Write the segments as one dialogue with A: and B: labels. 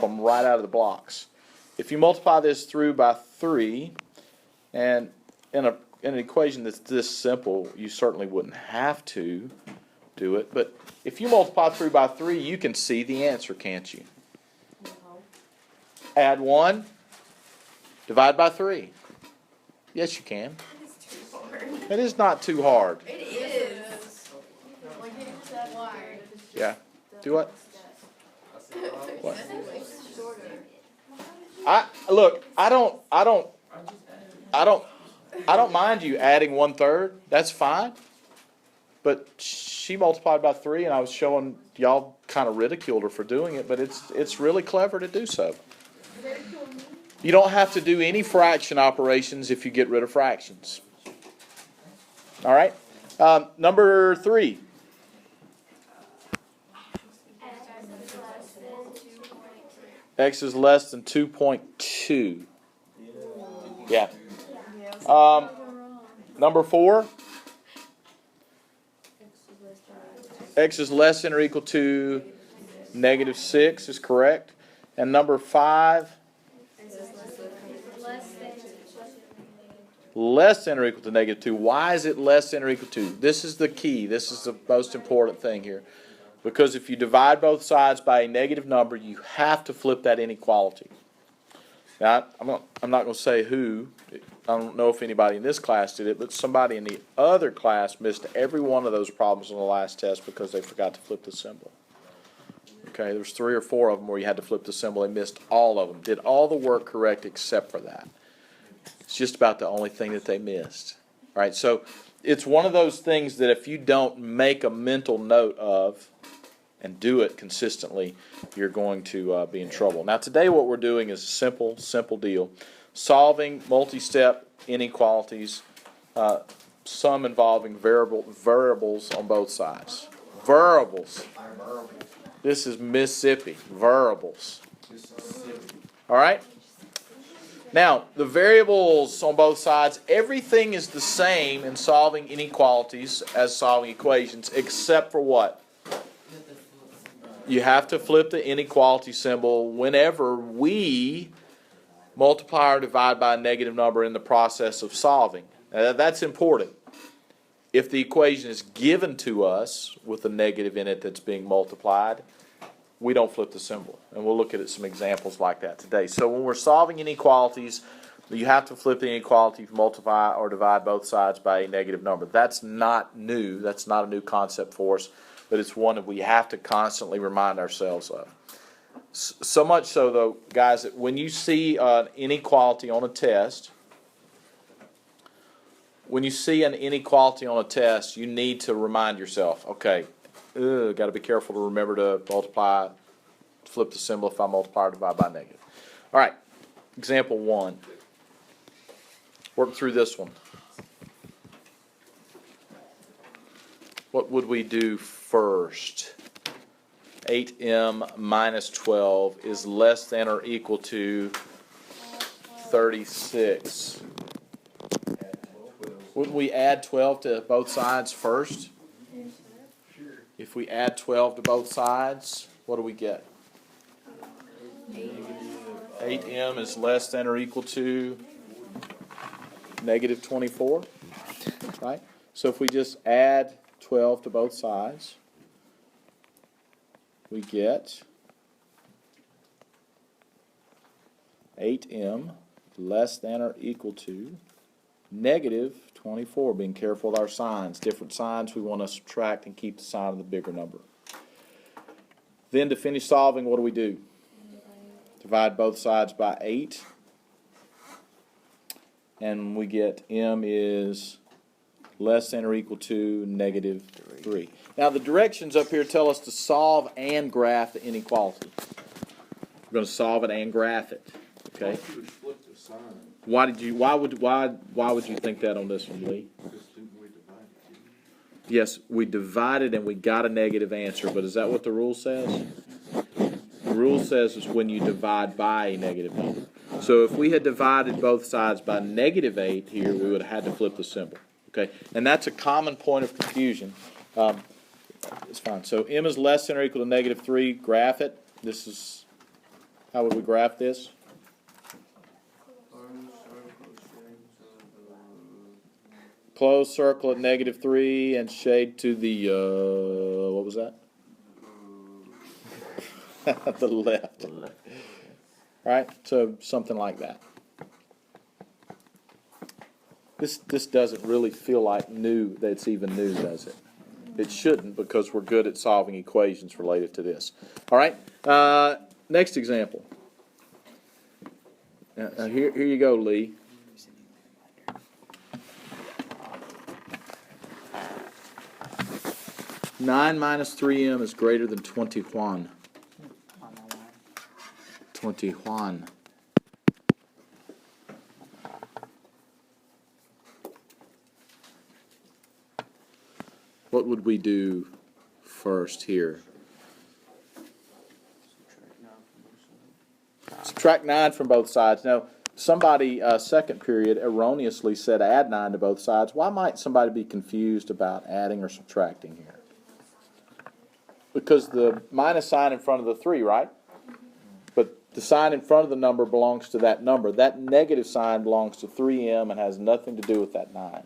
A: them right out of the blocks. If you multiply this through by 3, and in an equation that's this simple, you certainly wouldn't have to do it. But if you multiply through by 3, you can see the answer, can't you?
B: No.
A: Add 1, divide by 3. Yes, you can.
B: It's too hard.
A: It is not too hard.
B: It is. Like, it's that wide.
A: Yeah. Do what? What?
B: Shorter.
A: I don't mind you adding 1/3. That's fine. But she multiplied by 3, and I was showing y'all kind of ridiculed her for doing it, but it's really clever to do so. You don't have to do any fraction operations if you get rid of fractions. All right. Number 3. X is less than 2.2. Yeah. Number 4. X is less than or equal to -6 is correct. And number 5. Less than or equal to -2. Why is it less than or equal to? This is the key. This is the most important thing here. Because if you divide both sides by a negative number, you have to flip that inequality. Now, I'm not going to say who. I don't know if anybody in this class did it, but somebody in the other class missed every one of those problems on the last test because they forgot to flip the symbol. Okay, there's 3 or 4 of them where you had to flip the symbol. They missed all of them. Did all the work correct except for that. It's just about the only thing that they missed. All right, so it's one of those things that if you don't make a mental note of and do it consistently, you're going to be in trouble. Now today what we're doing is a simple deal. Solving multi-step inequalities, some involving variables on both sides. Variables. This is Mississippi. Variables. All right? Now, the variables on both sides, everything is the same in solving inequalities as solving equations, except for what? You have to flip the inequality symbol whenever we multiply or divide by a negative number in the process of solving. Now, that's important. If the equation is given to us with a negative in it that's being multiplied, we don't flip the symbol. And we'll look at some examples like that today. So when we're solving inequalities, you have to flip the inequality, multiply or divide both sides by a negative number. That's not new. That's not a new concept for us, but it's one that we have to constantly remind ourselves of. So much so, though, guys, that when you see an inequality on a test, you need to remind yourself, okay, got to be careful to remember to multiply, flip the symbol if I multiply or divide by negative. All right, example 1. Work through this one. What would we do first? 8m minus 12 is less than or equal to 36. Wouldn't we add 12 to both sides first? If we add 12 to both sides, what do we get? 8m is less than or equal to -24, right? So if we just add 12 to both sides, we get 8m less than or equal to -24. Being careful with our signs. Different signs, we want to subtract and keep the sign of the bigger number. Then to finish solving, what do? Divide both sides by 8. And we get m is less than or equal to -3. Now the directions up here tell us to solve and graph the inequality. We're going to solve it and graph it. Okay. Why would you think that on this one, Lee? Yes, we divided and we got a negative answer, but is that what the rule says? The rule says is when you divide by a negative number. So if we had divided both sides by -8 here, we would have had to flip the symbol. Okay, and that's a common point of confusion. It's fine. So m is less than or equal to -3. Graph it. This is How would we graph this? Close circle at -3 and shade to the, what was that? The left. Right? So something like that. This doesn't really feel like new, that it's even new, does it? It shouldn't, because we're good at solving equations related to this. All right? Next example. Here you go, Lee. Nine minus 3m is greater than 21. 21. What would we do first here? Subtract 9 from both sides. Now, somebody, second period, erroneously said add 9 to both sides. Why might somebody be confused about adding or subtracting here? Because the minus sign in front of the 3, right? But the sign in front of the number belongs to that number. That negative sign belongs to 3m and has nothing to do with that 9.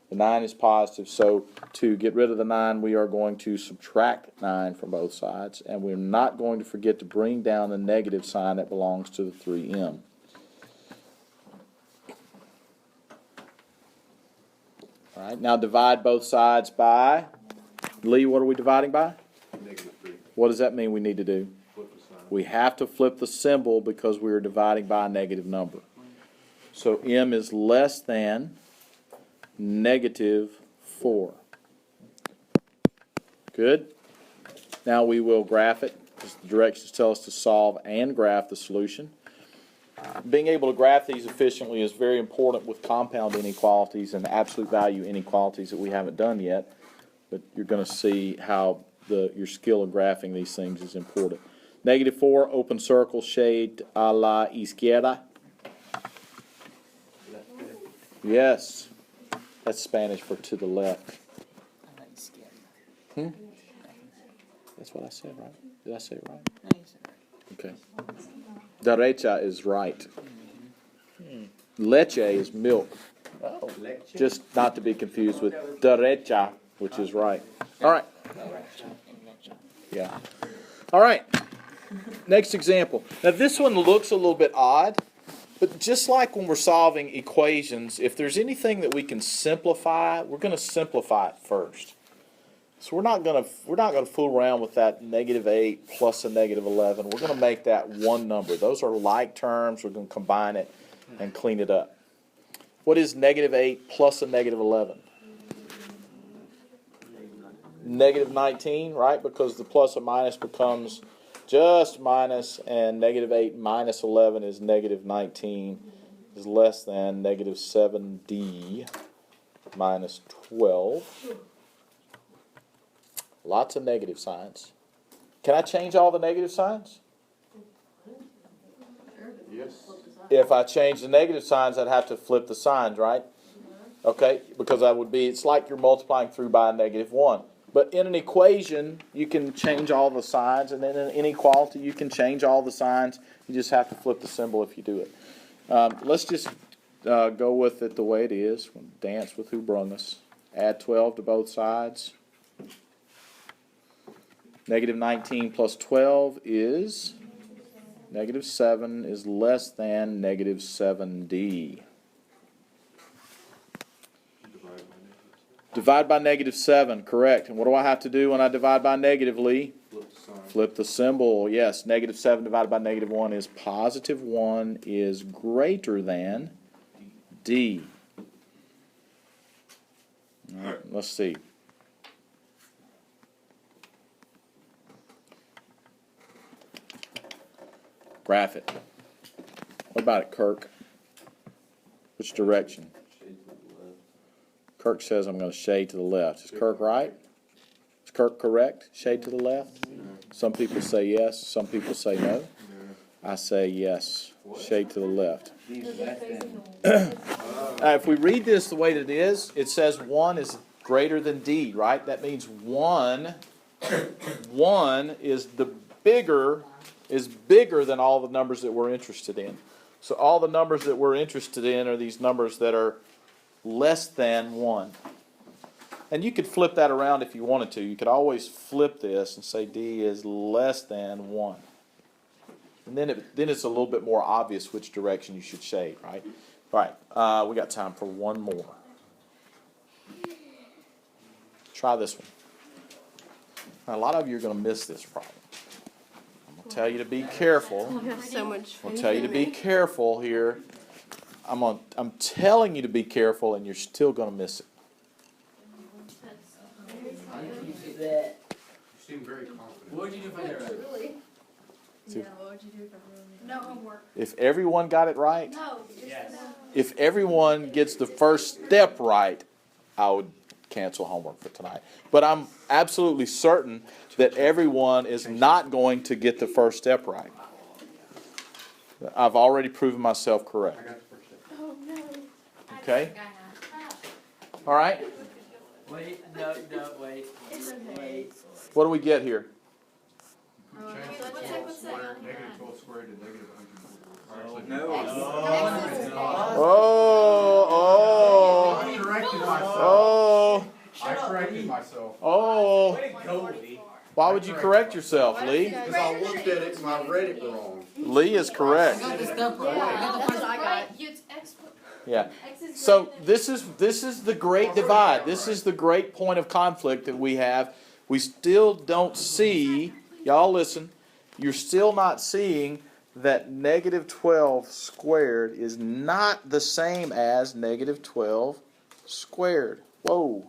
A: The 9 is positive, so to get rid of the 9, we are going to subtract 9 from both sides, and we're not going to forget to bring down the negative sign that belongs to the 3m. All right, now divide both sides by, Lee, what are we dividing by?
C: -3.
A: What does that mean we need to do?
C: Flip the sign.
A: We have to flip the symbol because we are dividing by a negative number. So m is less than -4. Good? Now we will graph it, because the directions tell us to solve and graph the solution. Being able to graph these efficiently is very important with compound inequalities and absolute value inequalities that we haven't done yet. But you're going to see how your skill in graphing these things is important. -4, open circle, shade a la izquierda. Yes. That's Spanish for to the left. That's what I said, right? Did I say it right? Okay. Derecha is right. Leche is milk. Just not to be confused with derecha, which is right. All right. Yeah. All right. Next example. Now this one looks a little bit odd. But just like when we're solving equations, if there's anything that we can simplify, we're going to simplify it first. So we're not going to fool around with that -8 plus a -11. We're going to make that one number. Those are like terms. We're going to combine it and clean it up. What is -8 plus a -11? -19, right? Because the plus or minus becomes just minus, and -8 minus 11 is -19, is less than -7d minus 12. Lots of negative signs. Can I change all the negative signs?
C: Yes.
A: If I change the negative signs, I'd have to flip the signs, right? Okay, because that would be, it's like you're multiplying through by a -1. But in an equation, you can change all the signs, and in an inequality, you can change all the signs. You just have to flip the symbol if you do it. Let's just go with it the way it is. We'll dance with who brung us. Add 12 to both sides. -19 plus 12 is -7 is less than -7d. Divide by -7, correct. And what do I have to do when I divide by negatively?
C: Flip the sign.
A: Flip the symbol. Yes, -7 divided by -1 is +1 is greater than d. All right, let's see. Graph it. What about it, Kirk? Which direction? Kirk says I'm going to shade to the left. Is Kirk right? Is Kirk correct? Shade to the left? Some people say yes. Some people say no. I say yes. Shade to the left. If we read this the way that it is, it says 1 is greater than D, right? That means 1 is the bigger is bigger than all the numbers that we're interested in. So all the numbers that we're interested in are these numbers that are less than 1. And you could flip that around if you wanted to. You could always flip this and say D is less than 1. And then it's a little bit more obvious which direction you should shade, right? All right, we got time for one more. Try this one. Now, a lot of you are going to miss this problem. I'm going to tell you to be careful.
B: You have so much.
A: I'm going to tell you to be careful here. I'm telling you to be careful, and you're still going to miss it.
C: You seem very confident.
D: What would you do if I got it right?
B: Really?
A: See-
B: Yeah, what would you do if I really? No homework.
A: If everyone got it right,
B: No. Just
D: Yes.
A: if everyone gets the first step right, I would cancel homework for tonight. But I'm absolutely certain that everyone is not going to get the first step right. I've already proven myself
C: I
A: correct.
C: got the first step.
B: Oh no.
A: Okay? All right?
D: Wait, wait.
B: It's okay.
D: Wait.
A: What do we get here?
C: Change
B: What's that? What's that?
C: negative 12 squared to negative 104. Actually,
A: Oh,
C: I corrected myself.
A: oh,
C: I corrected myself.
A: oh.
D: Way to go, Lee.
A: Why would you correct yourself, Lee?
C: Because I looked at it and I read it wrong.
A: Lee is correct.
D: the stuff right.
B: That's what I got.
E: It's X.
A: Yeah.
E: X is
A: So
E: greater than-
A: this is the great divide. This is the great point of conflict that we have. We still don't see, y'all listen, you're still not seeing that negative 12 squared is not the same as negative 12 squared. Whoa.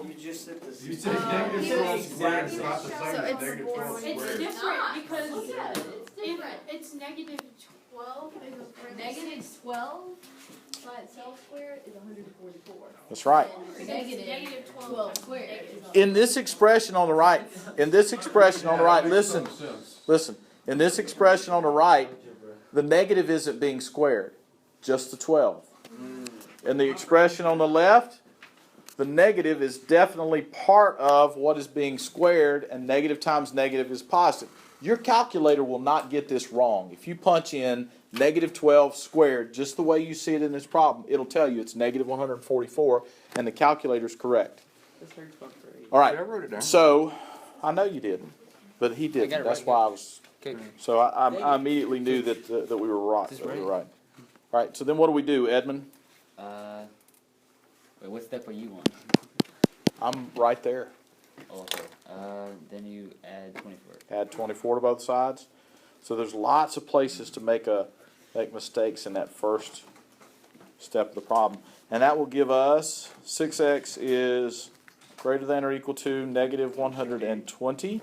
D: You just said this.
C: You said negative 12 squared is not the same
B: So
C: as
B: it's
C: negative
B: four.
C: 12
E: It's
C: squared.
E: different because
B: Look at it.
E: if it's negative 12,
B: Negative 12 by itself squared is 144.
A: That's right.
E: negative 12
B: squared.
A: In this expression on the right, listen, listen. In this expression on the right, the negative isn't being squared, just the 12. In the expression on the left, the negative is definitely part of what is being squared, and negative times negative is positive. Your calculator will not get this wrong. If you punch in negative 12 squared, just the way you see it in this problem, it'll tell you it's negative 144, and the calculator's correct. All right,
D: I wrote it down.
A: so, I know you didn't, but he
D: got
A: didn't.
D: it
A: That's
D: right
A: why I was,
D: Okay.
A: so I immediately knew that we were right.
D: This
A: That we were
D: right?
A: right. All right, so then what do we do, Edmund?
F: Wait, what step are you on?
A: I'm right there.
F: Oh, okay. Then you add 24.
A: Add 24 to both sides. So there's lots of places to make mistakes in that first step of the problem. And that will give us 6x is greater than or equal to negative 120.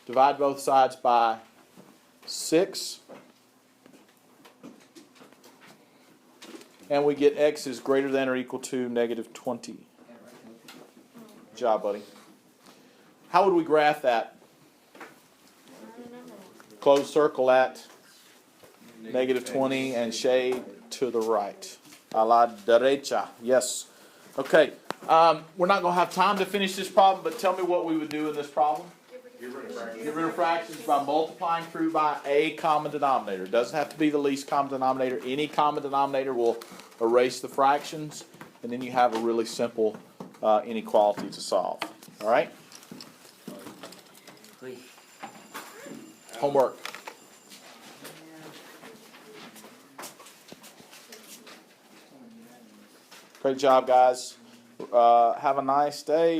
A: Divide both sides by 6. And we get x is greater than or equal to negative 20. Good job, buddy. How would we graph that? Close circle at negative 20 and shade to the right. A la derecha. Yes. Okay. We're not going to have time to finish this problem, but tell me what we would do in this problem.
C: Get rid of fractions.
A: Get rid of fractions by multiplying through by a common denominator. It doesn't have to be the least common denominator. Any common denominator will erase the fractions, and then you have a really simple inequality to solve. All right? Homework. Great job, guys. Have a nice day.